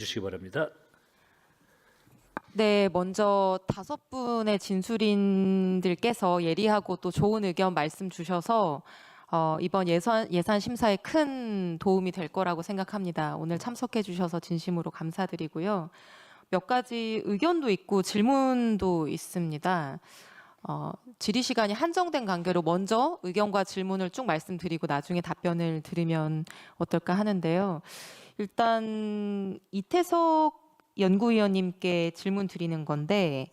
주시기 바랍니다. 네, 먼저 5분의 진술인들께서 예리하고 또 좋은 의견 말씀 주셔서 이번 예산 심사에 큰 도움이 될 거라고 생각합니다. 오늘 참석해 주셔서 진심으로 감사드리고요. 몇 가지 의견도 있고 질문도 있습니다. 질의 시간이 한정된 관계로 먼저 의견과 질문을 쭉 말씀드리고 나중에 답변을 드리면 어떨까 하는데요. 일단 이태석 연구위원님께 질문 드리는 건데,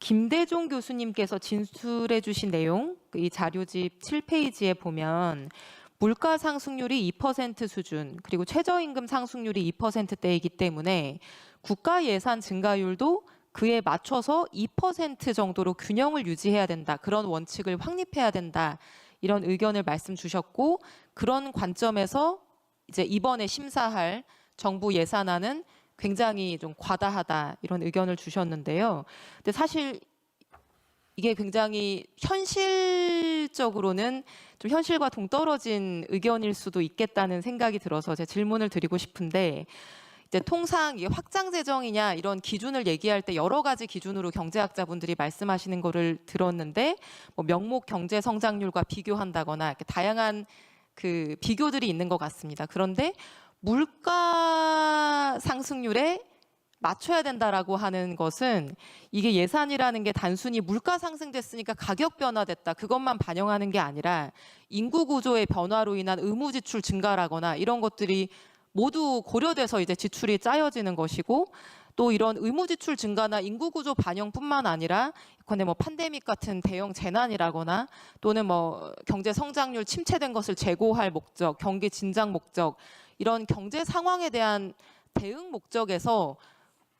김대종 교수님께서 진술해 주신 내용, 이 자료집 7페이지에 보면 물가 상승률이 2% 수준, 그리고 최저임금 상승률이 2%대이기 때문에 국가 예산 증가율도 그에 맞춰서 2% 정도로 균형을 유지해야 된다. 그런 원칙을 확립해야 된다. 이런 의견을 말씀 주셨고, 그런 관점에서 이제 이번에 심사할 정부 예산안은 굉장히 좀 과다하다 이런 의견을 주셨는데요. 근데 사실 이게 굉장히 현실적으로는 좀 현실과 동떨어진 의견일 수도 있겠다는 생각이 들어서 제 질문을 드리고 싶은데, 이제 통상 이게 확장 재정이냐 이런 기준을 얘기할 때 여러 가지 기준으로 경제학자분들이 말씀하시는 거를 들었는데, 뭐 명목 경제 성장률과 비교한다거나 이렇게 다양한 그 비교들이 있는 것 같습니다. 그런데 물가 상승률에 맞춰야 된다라고 하는 것은 이게 예산이라는 게 단순히 물가 상승됐으니까 가격 변화됐다 그것만 반영하는 게 아니라 인구 구조의 변화로 인한 의무 지출 증가라거나 이런 것들이 모두 고려돼서 이제 지출이 짜여지는 것이고, 또 이런 의무 지출 증가나 인구 구조 반영뿐만 아니라 예컨대 뭐 팬데믹 같은 대형 재난이라거나 또는 뭐 경제 성장률 침체된 것을 제고할 목적, 경기 진작 목적, 이런 경제 상황에 대한 대응 목적에서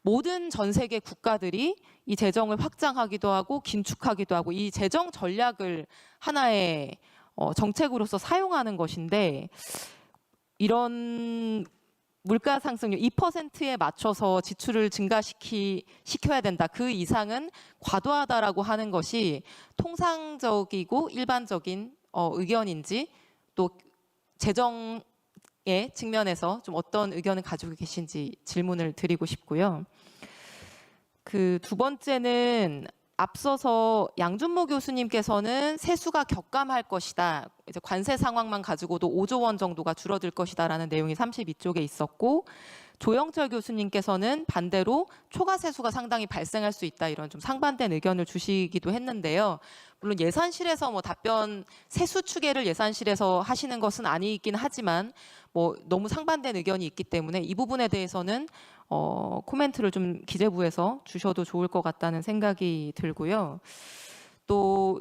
모든 전 세계 국가들이 이 재정을 확장하기도 하고 긴축하기도 하고 이 재정 전략을 하나의 정책으로서 사용하는 것인데, 이런 물가 상승률 2%에 맞춰서 지출을 증가시켜야 된다. 그 이상은 과도하다라고 하는 것이 통상적이고 일반적인 의견인지, 또 재정의 측면에서 좀 어떤 의견을 가지고 계신지 질문을 드리고 싶고요. 그 두 번째는 앞서서 양준모 교수님께서는 세수가 격감할 것이다. 이제 관세 상황만 가지고도 5조 원 정도가 줄어들 것이다라는 내용이 32쪽에 있었고, 조영철 교수님께서는 반대로 초과 세수가 상당히 발생할 수 있다 이런 좀 상반된 의견을 주시기도 했는데요. 물론 예산실에서 뭐 답변 세수 추계를 예산실에서 하시는 것은 아니긴 하지만 뭐 너무 상반된 의견이 있기 때문에 이 부분에 대해서는 코멘트를 좀 기재부에서 주셔도 좋을 것 같다는 생각이 들고요. 또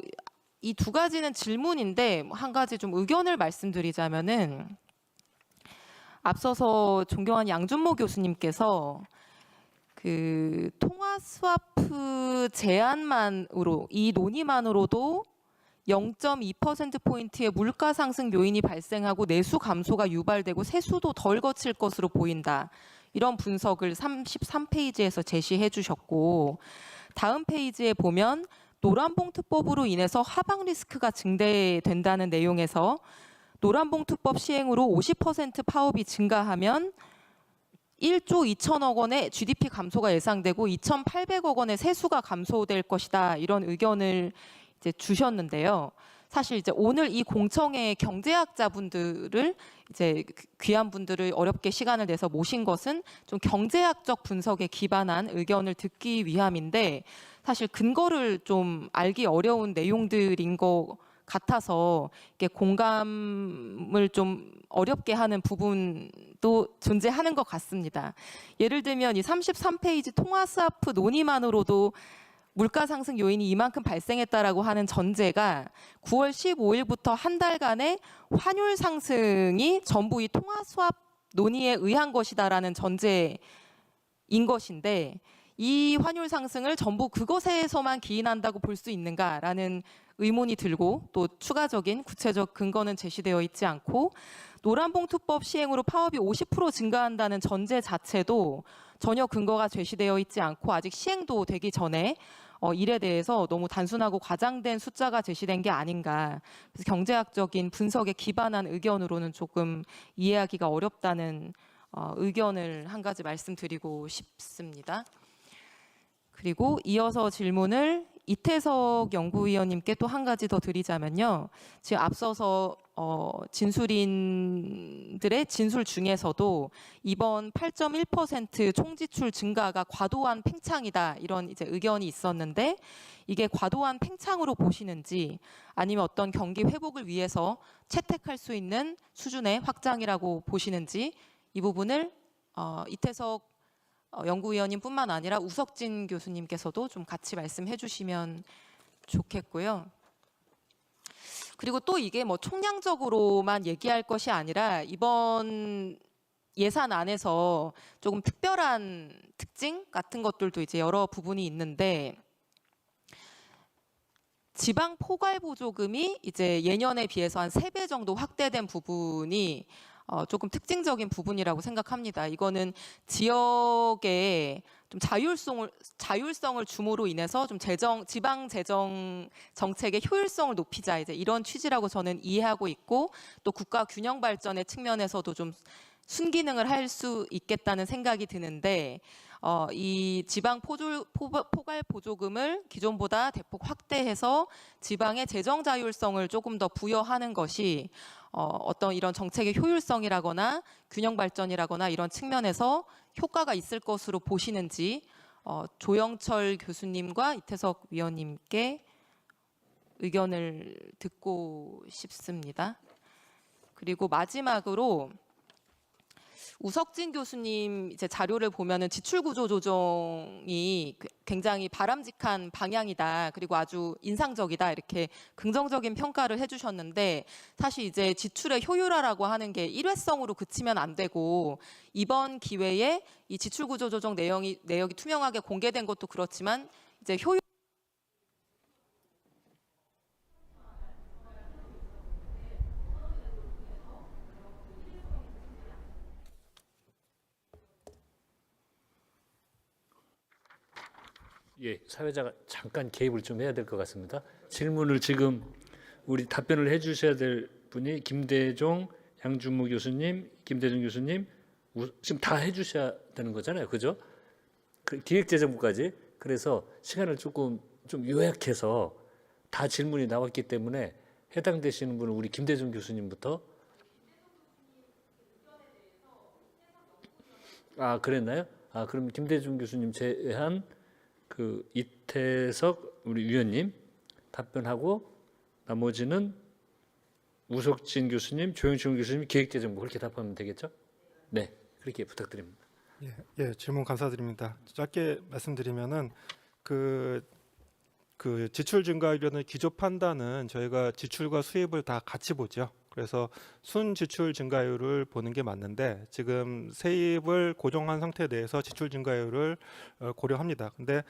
이 두 가지는 질문인데 한 가지 좀 의견을 말씀드리자면은, 앞서서 존경한 양준모 교수님께서 그 통화 스와프 제한만으로 이 논의만으로도 0.2%포인트의 물가 상승 요인이 발생하고 내수 감소가 유발되고 세수도 덜 거칠 것으로 보인다. 이런 분석을 33페이지에서 제시해 주셨고, 다음 페이지에 보면 노란봉투법으로 인해서 하방 리스크가 증대된다는 내용에서 노란봉투법 시행으로 50% 파업이 증가하면 1조 2천억 원의 GDP 감소가 예상되고 2,800억 원의 세수가 감소될 것이다. 이런 의견을 이제 주셨는데요. 사실 이제 오늘 이 공청회 경제학자분들을 이제 귀한 분들을 어렵게 시간을 내서 모신 것은 좀 경제학적 분석에 기반한 의견을 듣기 위함인데, 사실 근거를 좀 알기 어려운 내용들인 것 같아서 이게 공감을 좀 어렵게 하는 부분도 존재하는 것 같습니다. 예를 들면 이 33페이지 통화 스와프 논의만으로도 물가 상승 요인이 이만큼 발생했다라고 하는 전제가 9월 15일부터 한 달간의 환율 상승이 전부 이 통화 스왑 논의에 의한 것이다라는 전제인 것인데, 이 환율 상승을 전부 그것에서만 기인한다고 볼 수 있는가라는 의문이 들고, 또 추가적인 구체적 근거는 제시되어 있지 않고, 노란봉투법 시행으로 파업이 50% 증가한다는 전제 자체도 전혀 근거가 제시되어 있지 않고 아직 시행도 되기 전에 일에 대해서 너무 단순하고 과장된 숫자가 제시된 게 아닌가. 그래서 경제학적인 분석에 기반한 의견으로는 조금 이해하기가 어렵다는 의견을 한 가지 말씀드리고 싶습니다. 그리고 이어서 질문을 이태석 연구위원님께 또 한 가지 더 드리자면요. 지금 앞서서 진술인들의 진술 중에서도 이번 8.1% 총지출 증가가 과도한 팽창이다 이런 이제 의견이 있었는데 이게 과도한 팽창으로 보시는지 아니면 어떤 경기 회복을 위해서 채택할 수 있는 수준의 확장이라고 보시는지 이 부분을 이태석 연구위원님뿐만 아니라 우석진 교수님께서도 좀 같이 말씀해 주시면 좋겠고요. 그리고 또 이게 뭐 총량적으로만 얘기할 것이 아니라 이번 예산안에서 조금 특별한 특징 같은 것들도 이제 여러 부분이 있는데 지방 포괄 보조금이 이제 예년에 비해서 한 3배 정도 확대된 부분이 조금 특징적인 부분이라고 생각합니다. 이거는 지역에 좀 자율성을 줌으로 인해서 좀 지방 재정 정책의 효율성을 높이자 이제 이런 취지라고 저는 이해하고 있고 또 국가 균형 발전의 측면에서도 좀 순기능을 할 수 있겠다는 생각이 드는데 이 지방 포괄 보조금을 기존보다 대폭 확대해서 지방의 재정 자율성을 조금 더 부여하는 것이 어떤 이런 정책의 효율성이라거나 균형 발전이라거나 이런 측면에서 효과가 있을 것으로 보시는지 조영철 교수님과 이태석 위원님께 의견을 듣고 싶습니다. 그리고 마지막으로 우석진 교수님 이제 자료를 보면은 지출 구조 조정이 굉장히 바람직한 방향이다. 그리고 아주 인상적이다. 이렇게 긍정적인 평가를 해주셨는데 사실 이제 지출의 효율화라고 하는 게 일회성으로 그치면 안 되고 이번 기회에 이 지출 구조 조정 내역이 투명하게 공개된 것도 그렇지만 이제 효율 예, 사회자가 잠깐 개입을 좀 해야 될 것 같습니다. 질문을 지금 우리 답변을 해주셔야 될 분이 김대종, 양준무 교수님, 김대중 교수님 지금 다 해주셔야 되는 거잖아요, 그죠? 그 기획재정부까지. 그래서 시간을 조금 좀 요약해서 다 질문이 나왔기 때문에 해당되시는 분은 우리 김대중 교수님부터. 아, 그랬나요? 아, 그럼 김대중 교수님 제외한 그 이태석 우리 위원님 답변하고 나머지는 우석진 교수님, 조영춘 교수님, 기획재정부 그렇게 답하면 되겠죠? 네, 그렇게 부탁드립니다. 예, 질문 감사드립니다. 짧게 말씀드리면은 그 지출 증가율의 기조 판단은 저희가 지출과 수입을 다 같이 보죠. 그래서 순 지출 증가율을 보는 게 맞는데 지금 세입을 고정한 상태 내에서 지출 증가율을 고려합니다. 근데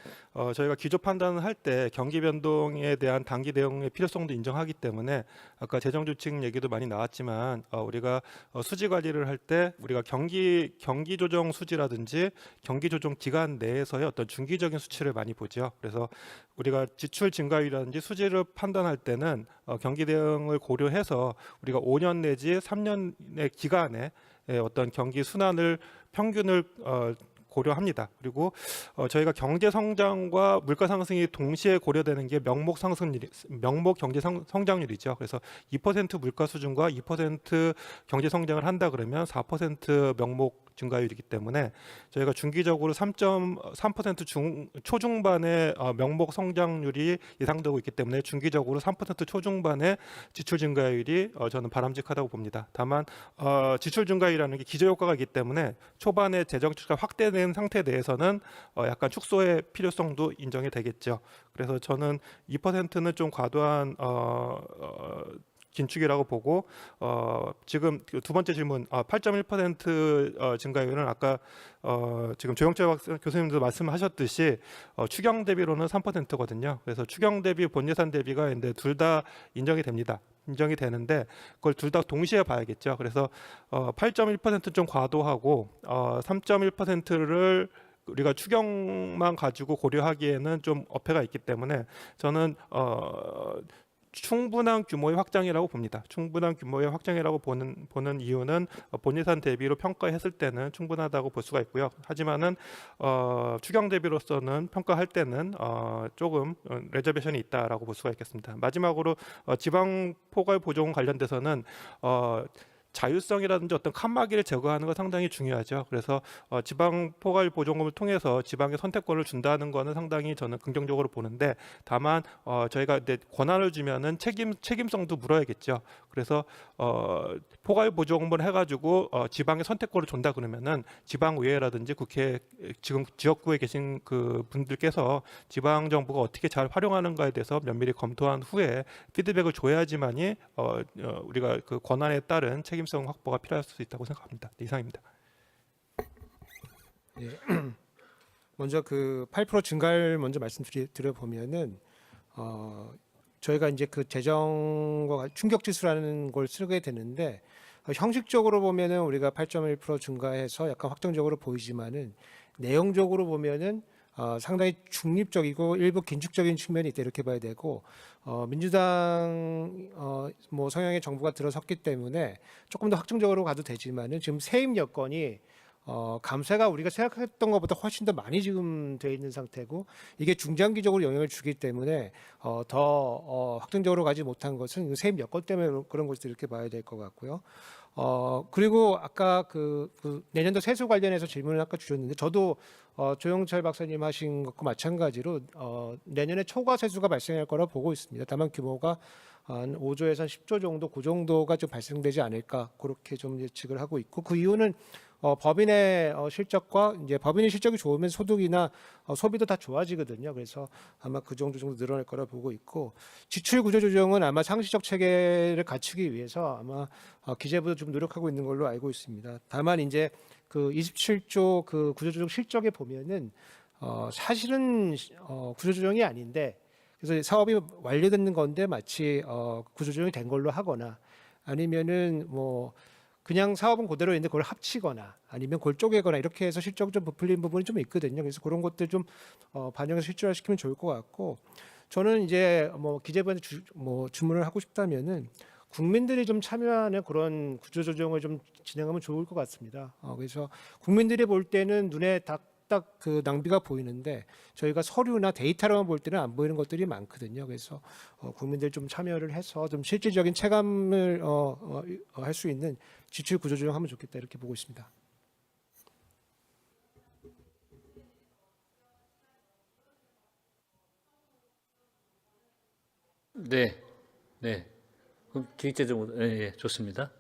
저희가 기조 판단을 할 때 경기 변동에 대한 단기 대응의 필요성도 인정하기 때문에 아까 재정 주칙 얘기도 많이 나왔지만 우리가 수지 관리를 할 때 우리가 경기 조정 수지라든지 경기 조정 기간 내에서의 어떤 중기적인 수치를 많이 보죠. 그래서 우리가 지출 증가율이라든지 수지를 판단할 때는 경기 대응을 고려해서 우리가 5년 내지 3년의 기간에 어떤 경기 순환을 평균을 고려합니다. 그리고 저희가 경제 성장과 물가 상승이 동시에 고려되는 게 명목 경제 성장률이죠. 그래서 2% 물가 수준과 2% 경제 성장을 한다 그러면 4% 명목 증가율이기 때문에 저희가 중기적으로 3% 초중반의 명목 성장률이 예상되고 있기 때문에 중기적으로 3% 초중반의 지출 증가율이 저는 바람직하다고 봅니다. 다만 지출 증가율이라는 게 기저효과가 있기 때문에 초반에 재정 추가 확대된 상태 내에서는 약간 축소의 필요성도 인정이 되겠죠. 그래서 저는 2%는 좀 과도한 긴축이라고 보고 지금 두 번째 질문 8.1% 증가율은 아까 지금 조영철 교수님도 말씀하셨듯이 추경 대비로는 3%거든요. 그래서 추경 대비 본 예산 대비가 근데 둘 다 인정이 됩니다. 인정이 되는데 그걸 둘 다 동시에 봐야겠죠. 그래서 8.1%는 좀 과도하고 3.1%를 우리가 추경만 가지고 고려하기에는 좀 어폐가 있기 때문에 저는 충분한 규모의 확장이라고 봅니다. 충분한 규모의 확장이라고 보는 이유는 본예산 대비로 평가했을 때는 충분하다고 볼 수가 있고요. 하지만은 추경 대비로서는 평가할 때는 조금 레저베이션이 있다라고 볼 수가 있겠습니다. 마지막으로 지방 포괄 보조금 관련돼서는 자율성이라든지 어떤 칸막이를 제거하는 거 상당히 중요하죠. 그래서 지방 포괄 보조금을 통해서 지방의 선택권을 준다는 거는 상당히 저는 긍정적으로 보는데, 다만 저희가 이제 권한을 주면은 책임성도 물어야겠죠. 그래서 포괄 보조금을 해가지고 지방의 선택권을 준다 그러면은 지방의회라든지 국회 지금 지역구에 계신 그 분들께서 지방 정부가 어떻게 잘 활용하는가에 대해서 면밀히 검토한 후에 피드백을 줘야지만이 우리가 그 권한에 따른 책임성 확보가 필요할 수 있다고 생각합니다. 네, 이상입니다. 예. 먼저 그 8% 증가를 먼저 말씀드려 보면은 저희가 이제 그 재정과 충격 지수라는 걸 쓰게 되는데, 형식적으로 보면은 우리가 8.1% 증가해서 약간 확정적으로 보이지만은 내용적으로 보면은 상당히 중립적이고 일부 긴축적인 측면이 있다 이렇게 봐야 되고, 민주당 뭐 성향의 정부가 들어섰기 때문에 조금 더 확정적으로 가도 되지만은 지금 세입 여건이 감세가 우리가 생각했던 것보다 훨씬 더 많이 지금 돼 있는 상태고, 이게 중장기적으로 영향을 주기 때문에 더 확정적으로 가지 못한 것은 세입 여건 때문에 그런 것을 이렇게 봐야 될 것 같고요. 그리고 아까 그 내년도 세수 관련해서 질문을 아까 주셨는데, 저도 조영철 박사님 하신 것과 마찬가지로 내년에 초과 세수가 발생할 거라 보고 있습니다. 다만 규모가 한 5조에서 한 10조 정도, 그 정도가 좀 발생되지 않을까 그렇게 좀 예측을 하고 있고, 그 이유는 법인의 실적과 이제 법인의 실적이 좋으면 소득이나 소비도 다 좋아지거든요. 그래서 아마 그 정도 늘어날 거라 보고 있고, 지출 구조 조정은 아마 상시적 체계를 갖추기 위해서 아마 기재부도 좀 노력하고 있는 걸로 알고 있습니다. 다만 이제 그 27조 그 구조 조정 실적에 보면은 사실은 구조 조정이 아닌데, 그래서 사업이 완료되는 건데 마치 구조 조정이 된 걸로 하거나, 아니면은 뭐 그냥 사업은 그대로 있는데 그걸 합치거나 아니면 그걸 쪼개거나 이렇게 해서 실적이 좀 부풀린 부분이 좀 있거든요. 그래서 그런 것들 좀 반영해서 실질화시키면 좋을 것 같고, 저는 이제 뭐 기재부한테 주문을 하고 싶다면은 국민들이 좀 참여하는 그런 구조조정을 좀 진행하면 좋을 것 같습니다. 그래서 국민들이 볼 때는 눈에 딱 그 낭비가 보이는데, 저희가 서류나 데이터로만 볼 때는 안 보이는 것들이 많거든요. 그래서 국민들 좀 참여를 해서 좀 실질적인 체감을 할 수 있는 지출 구조조정 하면 좋겠다 이렇게 보고 있습니다. 네, 네. 그럼 기획재정으로, 예, 예, 좋습니다.